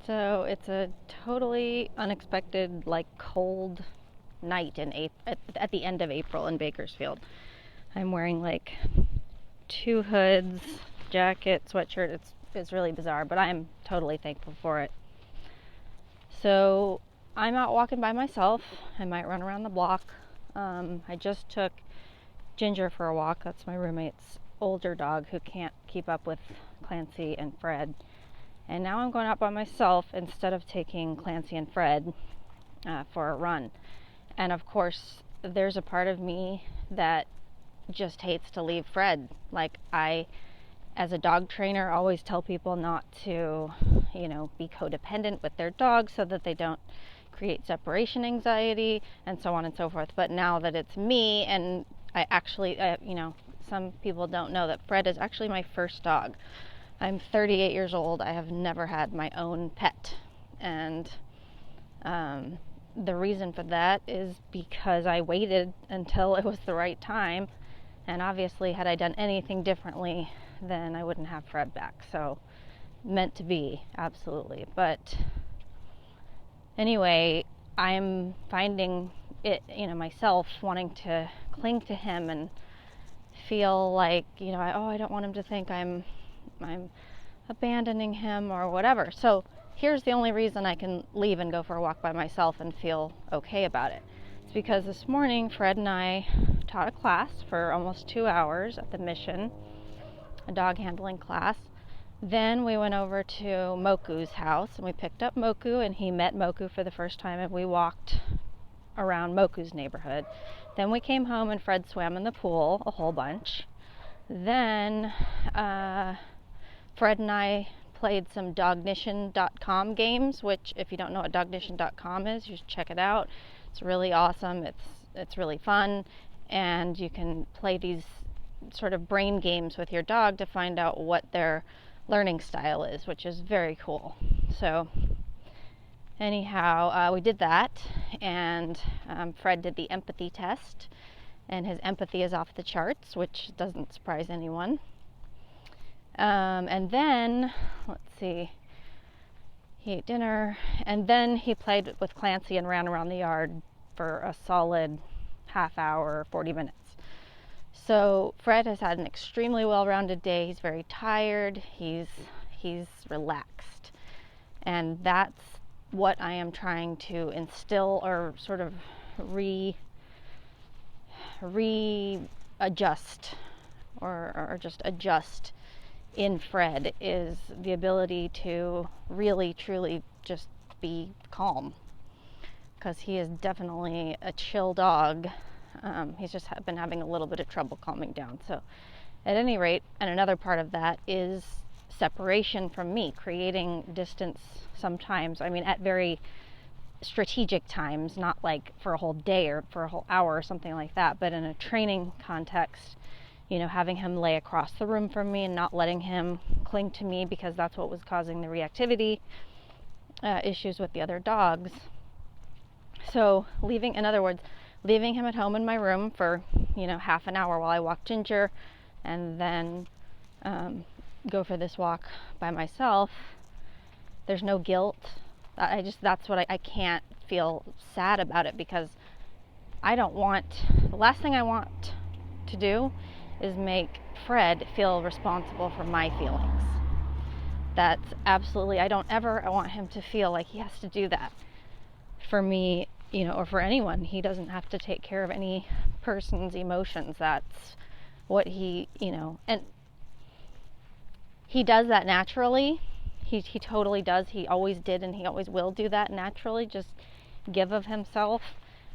So it's a totally unexpected, like cold night in at the end of April in Bakersfield. I'm wearing like two hoods, jacket, sweatshirt. It's really bizarre, but I'm totally thankful for it. So I'm out walking by myself. I might run around the block. I just took Ginger for a walk. That's my roommate's older dog who can't keep up with Clancy and Fred. And now I'm going out by myself instead of taking Clancy and Fred for a run. And of course, there's a part of me that just hates to leave Fred. Like, I, as a dog trainer, always tell people not to, be codependent with their dog so that they don't create separation anxiety and so on and so forth. But now that it's me, and I actually, some people don't know that Fred is actually my first dog. I'm 38 years old. I have never had my own pet. And the reason for that is because I waited until it was the right time. And obviously, had I done anything differently, then I wouldn't have Fred back. So, meant to be, absolutely. But anyway, I'm finding it, myself wanting to cling to him and feel like, I don't want him to think I'm abandoning him or whatever. So here's the only reason I can leave and go for a walk by myself and feel okay about it. It's because this morning Fred and I taught a class for almost 2 hours at the Mission, a dog handling class. Then we went over to Moku's house and we picked up Moku, and he met Moku for the first time, and we walked around Moku's neighborhood. Then we came home and Fred swam in the pool a whole bunch. Then Fred and I played some Dognition.com games, which, if you don't know what Dognition.com is, you should check it out. It's really awesome. It's really fun, and you can play these sort of brain games with your dog to find out what their learning style is, which is very cool. So anyhow, we did that, and Fred did the empathy test, and his empathy is off the charts, which doesn't surprise anyone. And then, let's see, he ate dinner, and then he played with Clancy and ran around the yard for a solid half hour, 40 minutes. So Fred has had an extremely well-rounded day. He's very tired. He's relaxed. And that's what I am trying to instill, or sort of readjust or just adjust in Fred, is the ability to really truly just be calm, because he is definitely a chill dog. He's just been having a little bit of trouble calming down. So at any rate, and another part of that is separation from me, creating distance sometimes. I mean, at very strategic times, not like for a whole day or for a whole hour or something like that, but in a training context, having him lay across the room from me and not letting him cling to me, because that's what was causing the reactivity issues with the other dogs. So in other words, leaving him at home in my room for, half an hour while I walk Ginger, and then go for this walk by myself. There's no guilt. That's what I can't feel sad about it, because the last thing I want to do is make Fred feel responsible for my feelings. That's absolutely, I don't ever want him to feel like he has to do that for me, or for anyone. He doesn't have to take care of any person's emotions. That's what he, and he does that naturally. He totally does. He always did, and he always will do that naturally, just give of himself.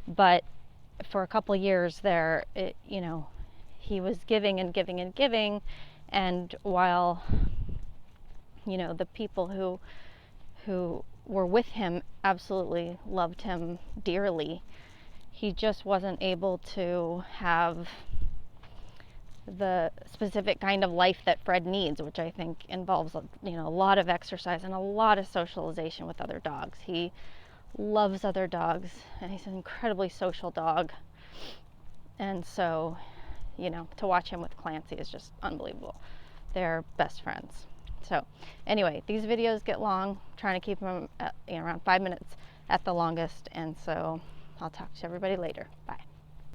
But for a couple years there, he was giving and giving and giving, and while, the people who were with him absolutely loved him dearly, he just wasn't able to have the specific kind of life that Fred needs, which I think involves, a lot of exercise and a lot of socialization with other dogs. He loves other dogs, and he's an incredibly social dog. And so, to watch him with Clancy is just unbelievable. They're best friends. So anyway, these videos get long, trying to keep them at, around 5 minutes at the longest, and so I'll talk to everybody later. Bye.